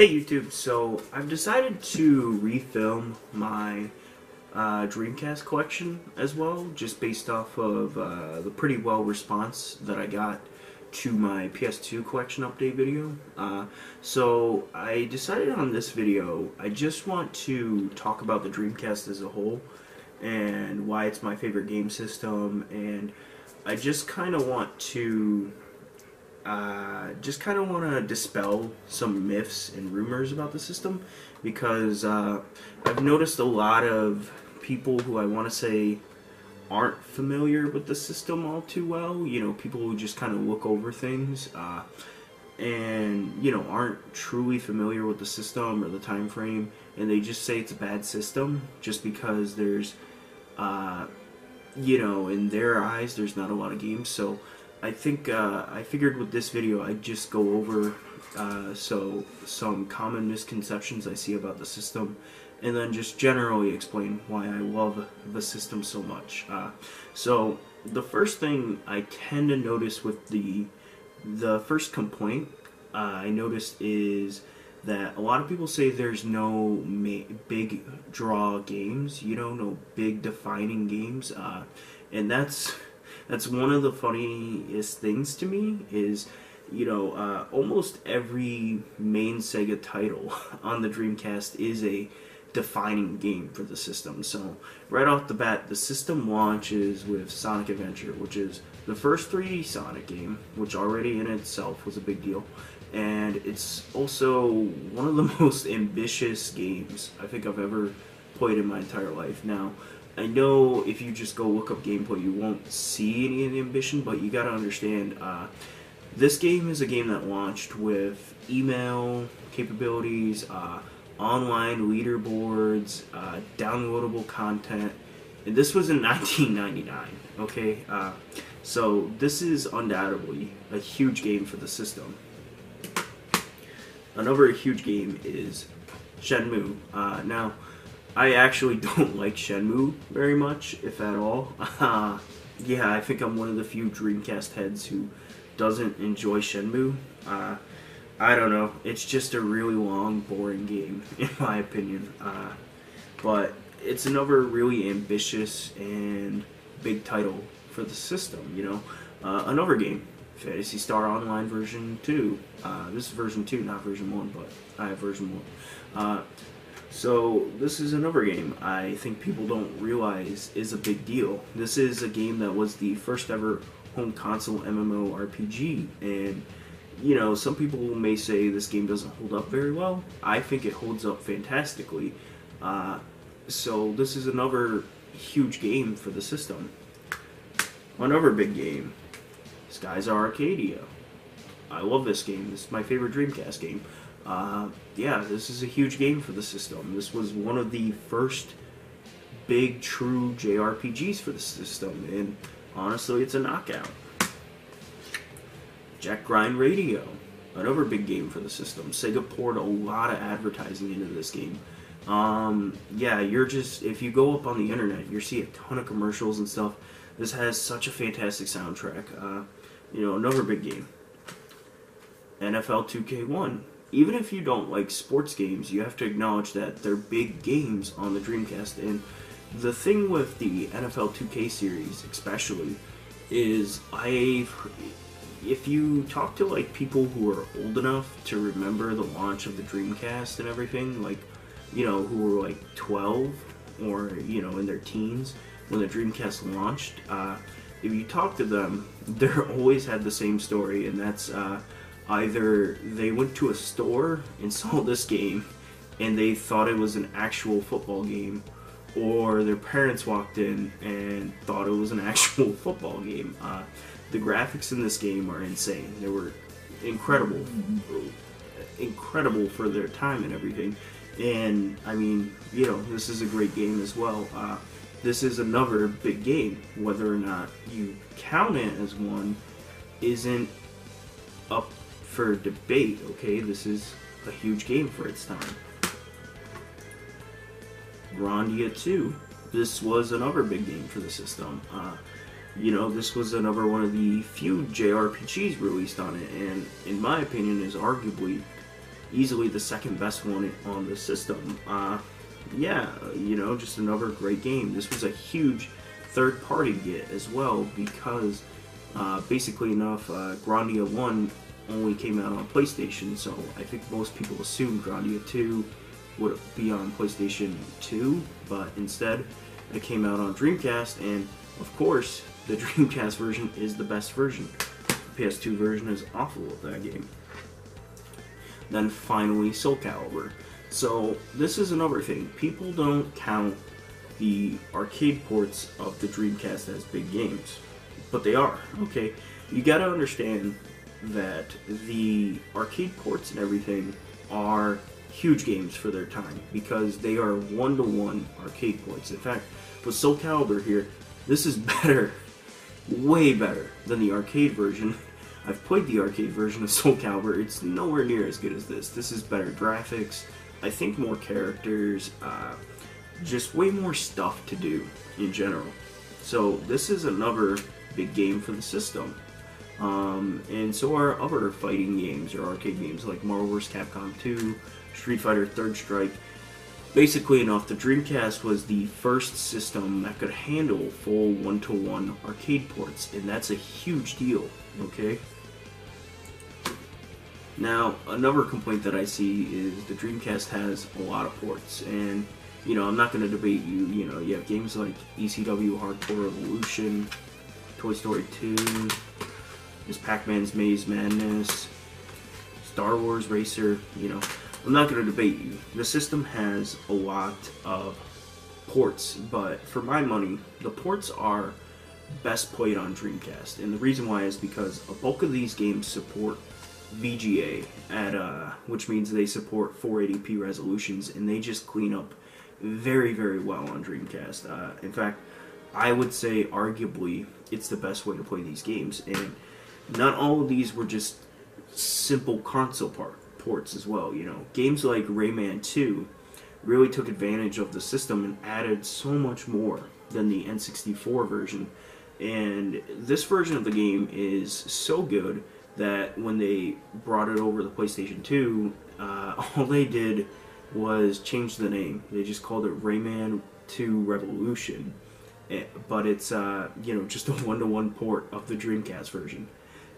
Hey YouTube, so I've decided to refilm my Dreamcast collection as well, just based off of the pretty well response that I got to my PS2 collection update video. So I decided on this video, I just want to talk about the Dreamcast as a whole and why it's my favorite game system, and I just kind of want to dispel some myths and rumors about the system, because I've noticed a lot of people who I want to say aren't familiar with the system all too well. You know, people who just kind of look over things and, you know, aren't truly familiar with the system or the time frame, and they just say it's a bad system just because there's, you know, in their eyes there's not a lot of games. So I think I figured with this video I'd just go over some common misconceptions I see about the system, and then just generally explain why I love the system so much. So the first thing I tend to notice with the first complaint I noticed is that a lot of people say there's no big draw games, you know, no big defining games, and that's one of the funniest things to me is, you know, almost every main Sega title on the Dreamcast is a defining game for the system. So right off the bat, the system launches with Sonic Adventure, which is the first 3D Sonic game, which already in itself was a big deal. And it's also one of the most ambitious games I think I've ever played in my entire life. Now, I know if you just go look up gameplay, you won't see any of the ambition, but you gotta understand, this game is a game that launched with email capabilities, online leaderboards, downloadable content, and this was in 1999, okay? So this is undoubtedly a huge game for the system. Another huge game is Shenmue. Now, I actually don't like Shenmue very much, if at all. Yeah, I think I'm one of the few Dreamcast heads who doesn't enjoy Shenmue. I don't know, it's just a really long, boring game, in my opinion. But it's another really ambitious and big title for the system, you know. Another game, Phantasy Star Online version 2. This is version 2, not version 1, but I have version 1. So this is another game I think people don't realize is a big deal. This is a game that was the first ever home console MMORPG, and you know, some people may say this game doesn't hold up very well. I think it holds up fantastically. So this is another huge game for the system. Another big game, Skies of Arcadia. I love this game. This is my favorite Dreamcast game. Yeah, this is a huge game for the system. This was one of the first big, true JRPGs for the system, and honestly, it's a knockout. Jack Grind Radio, another big game for the system. Sega poured a lot of advertising into this game. Yeah, if you go up on the internet, you'll see a ton of commercials and stuff. This has such a fantastic soundtrack. You know, another big game. NFL 2K1. Even if you don't like sports games, you have to acknowledge that they're big games on the Dreamcast. And the thing with the NFL 2K series, especially, is if you talk to like people who are old enough to remember the launch of the Dreamcast and everything, like, you know, who were like 12 or, you know, in their teens when the Dreamcast launched, if you talk to them, they're always had the same story, and that's either they went to a store and saw this game and they thought it was an actual football game, or their parents walked in and thought it was an actual football game. The graphics in this game are insane. They were incredible for their time and everything. And I mean, you know, this is a great game as well. This is another big game. Whether or not you count it as one isn't up for debate, okay? This is a huge game for its time. Grandia 2. This was another big game for the system. You know, this was another one of the few JRPGs released on it, and in my opinion is arguably easily the second best one on the system. Yeah, you know, just another great game. This was a huge third-party get as well because, basically enough, Grandia 1 only came out on PlayStation, so I think most people assumed Grandia 2 would be on PlayStation 2, but instead it came out on Dreamcast, and of course the Dreamcast version is the best version. The PS2 version is awful with that game. Then finally Soul Calibur. So this is another thing. People don't count the arcade ports of the Dreamcast as big games, but they are, okay? You gotta understand that the arcade ports and everything are huge games for their time because they are one-to-one arcade ports. In fact, with Soul Calibur here, this is better, way better than the arcade version. I've played the arcade version of Soul Calibur. It's nowhere near as good as this. This is better graphics, I think more characters, just way more stuff to do in general. So this is another big game for the system. And so are other fighting games or arcade games like Marvel vs. Capcom 2, Street Fighter 3rd Strike. Basically enough, the Dreamcast was the first system that could handle full one-to-one arcade ports, and that's a huge deal, okay? Now, another complaint that I see is the Dreamcast has a lot of ports, and, you know, I'm not going to debate you, you know, you have games like ECW Hardcore Revolution, Toy Story 2, there's Pac-Man's Maze Madness, Star Wars Racer, you know, I'm not going to debate you. The system has a lot of ports, but for my money, the ports are best played on Dreamcast, and the reason why is because a bulk of these games support VGA, which means they support 480p resolutions, and they just clean up very, very well on Dreamcast. In fact, I would say arguably it's the best way to play these games, and not all of these were just simple console ports as well. You know, games like Rayman 2 really took advantage of the system and added so much more than the N64 version, and this version of the game is so good that when they brought it over to the PlayStation 2, all they did was change the name. They just called it Rayman 2 Revolution, but it's you know, just a one-to-one port of the Dreamcast version.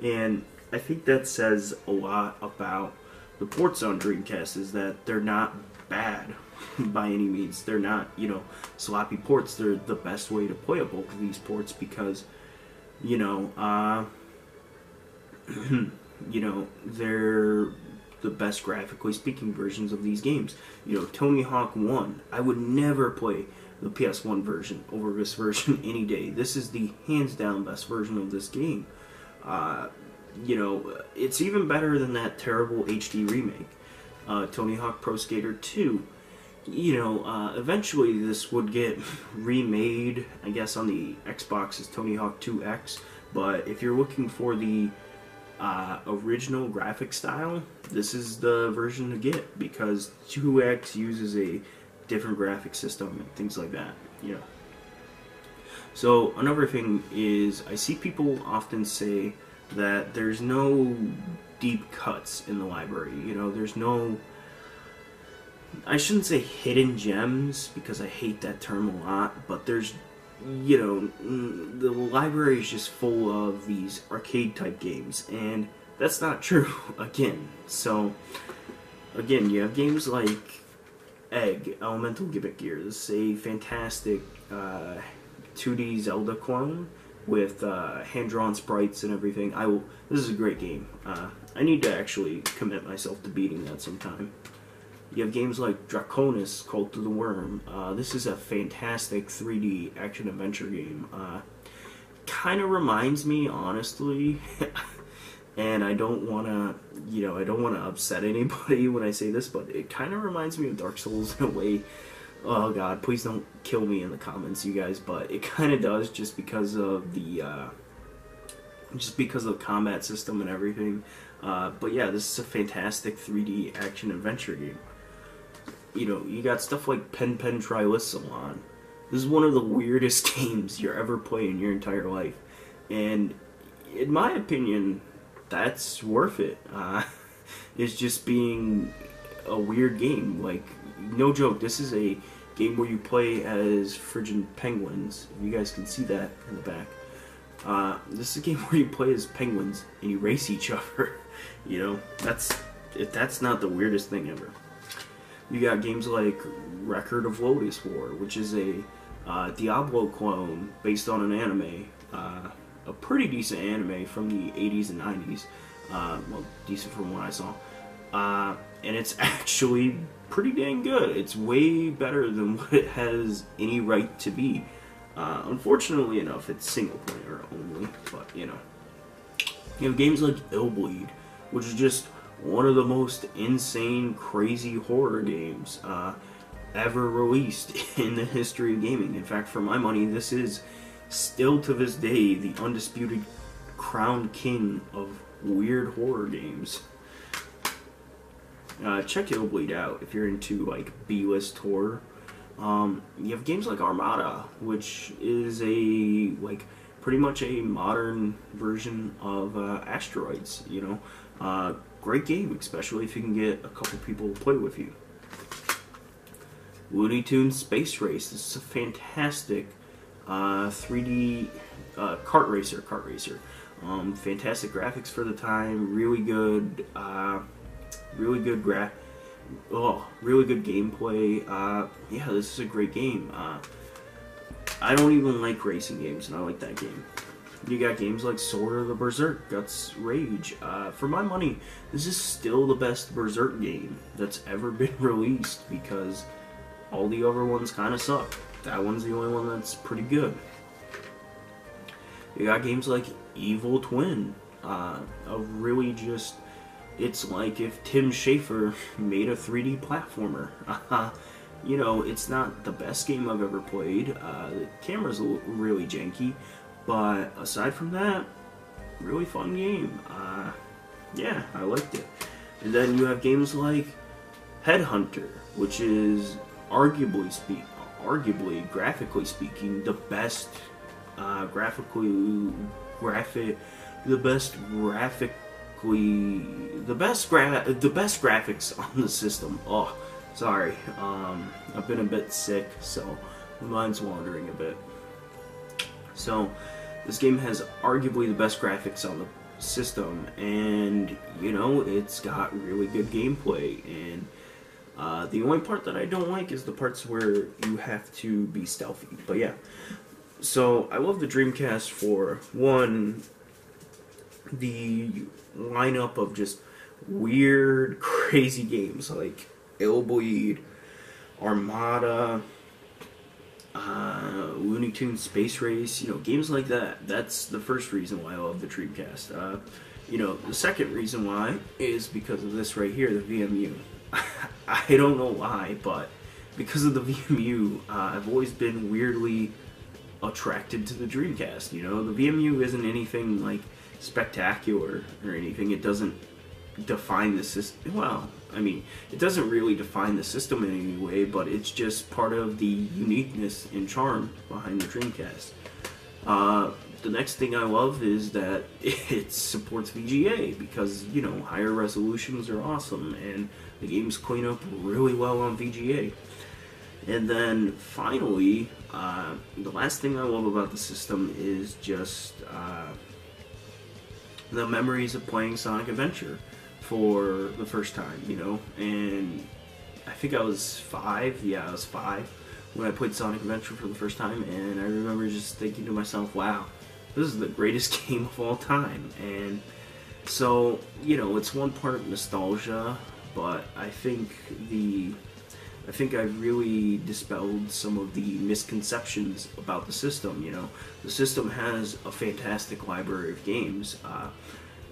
And I think that says a lot about the ports on Dreamcast, is that they're not bad by any means. They're not, you know, sloppy ports. They're the best way to play a bulk of these ports because, you know, you know, they're the best graphically speaking versions of these games. You know, Tony Hawk 1, I would never play the PS1 version over this version any day. This is the hands down best version of this game. You know, it's even better than that terrible HD remake. Tony Hawk Pro Skater 2. You know, eventually this would get remade, I guess, on the Xbox as Tony Hawk 2X, but if you're looking for the original graphic style, this is the version to get, because 2X uses a different graphic system and things like that, you know. So another thing is, I see people often say that there's no deep cuts in the library. You know, there's no, I shouldn't say hidden gems, because I hate that term a lot, but there's, you know, the library is just full of these arcade type games, and that's not true, again. So, again, you have games like Egg, Elemental Gimmick Gear. This is a fantastic 2D Zelda clone with hand-drawn sprites and everything. This is a great game. I need to actually commit myself to beating that sometime. You have games like Draconis, Cult of the Worm. This is a fantastic 3D action-adventure game. Kind of reminds me, honestly, and I don't want to, you know, I don't want to upset anybody when I say this, but it kind of reminds me of Dark Souls in a way. Oh god, please don't kill me in the comments, you guys, but it kind of does, just because of the combat system and everything. But yeah, this is a fantastic 3D action-adventure game. You know, you got stuff like Pen Trilysalon. This is one of the weirdest games you're ever playing in your entire life, and in my opinion, that's worth it. is just being a weird game. Like, no joke, this is a game where you play as friggin' penguins. If you guys can see that in the back. This is a game where you play as penguins and you race each other. You know, that's not the weirdest thing ever. You got games like Record of Lotus War, which is a Diablo clone based on an anime. A pretty decent anime from the 80s and 90s. Well, decent from what I saw. And it's actually pretty dang good. It's way better than what it has any right to be. Unfortunately enough, it's single player only, but you know. You have games like Illbleed, which is just one of the most insane, crazy horror games ever released in the history of gaming. In fact, for my money, this is still to this day the undisputed crowned king of weird horror games. Check Illbleed out if you're into like B-list horror. You have games like Armada, which is a pretty much a modern version of Asteroids. You know, great game, especially if you can get a couple people to play with you. Looney Tunes Space Race. This is a fantastic 3D kart racer. Fantastic graphics for the time. Really good gameplay. Yeah, this is a great game. I don't even like racing games, and I like that game. You got games like Sword of the Berserk, Guts Rage. For my money, this is still the best Berserk game that's ever been released, because all the other ones kind of suck. That one's the only one that's pretty good. You got games like Evil Twin. It's like if Tim Schafer made a 3D platformer. You know, it's not the best game I've ever played. The camera's really janky, but aside from that, really fun game. Yeah, I liked it. And then you have games like Headhunter, which is arguably graphically speaking, the best the best graphics on the system. Oh, sorry. I've been a bit sick, so my mind's wandering a bit. So, this game has arguably the best graphics on the system, and you know, it's got really good gameplay. And the only part that I don't like is the parts where you have to be stealthy. But yeah, so I love the Dreamcast for one, the lineup of just weird, crazy games like Illbleed, Armada, Looney Tunes Space Race, you know, games like that. That's the first reason why I love the Dreamcast. You know, the second reason why is because of this right here, the VMU. I don't know why, but because of the VMU, I've always been weirdly attracted to the Dreamcast. You know, the VMU isn't anything like spectacular or anything. It doesn't define the system. Well, I mean, it doesn't really define the system in any way, but it's just part of the uniqueness and charm behind the Dreamcast. The next thing I love is that it supports VGA, because, you know, higher resolutions are awesome, and the games clean up really well on VGA. And then finally, the last thing I love about the system is just the memories of playing Sonic Adventure for the first time, you know. And I think I was 5, yeah, I was 5 when I played Sonic Adventure for the first time, and I remember just thinking to myself, wow, this is the greatest game of all time. And so, you know, it's one part nostalgia, but I think I've really dispelled some of the misconceptions about the system. You know, the system has a fantastic library of games.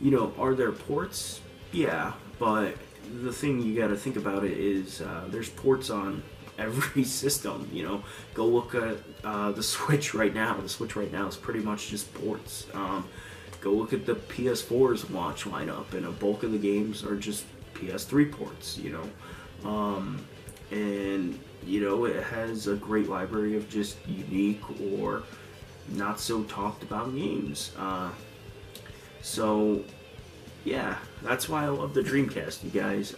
You know, are there ports? Yeah, but the thing you got to think about it is there's ports on every system. You know, go look at the Switch right now. The Switch right now is pretty much just ports. Go look at the PS4's launch lineup, and a bulk of the games are just PS3 ports. You know. And, you know, it has a great library of just unique or not so talked about games. So, yeah, that's why I love the Dreamcast, you guys.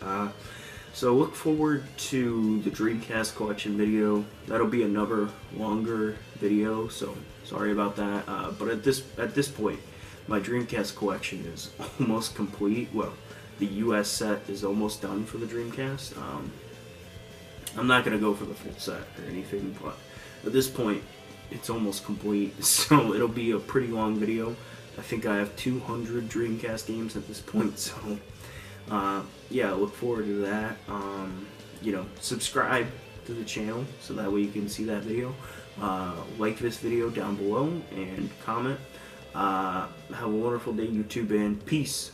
So look forward to the Dreamcast collection video. That'll be another longer video, so sorry about that. But at this point, my Dreamcast collection is almost complete. Well, the US set is almost done for the Dreamcast. I'm not gonna go for the full set or anything, but at this point, it's almost complete. So it'll be a pretty long video. I think I have 200 Dreamcast games at this point, so yeah, look forward to that. You know, subscribe to the channel so that way you can see that video. Like this video down below and comment. Have a wonderful day, YouTube, and peace.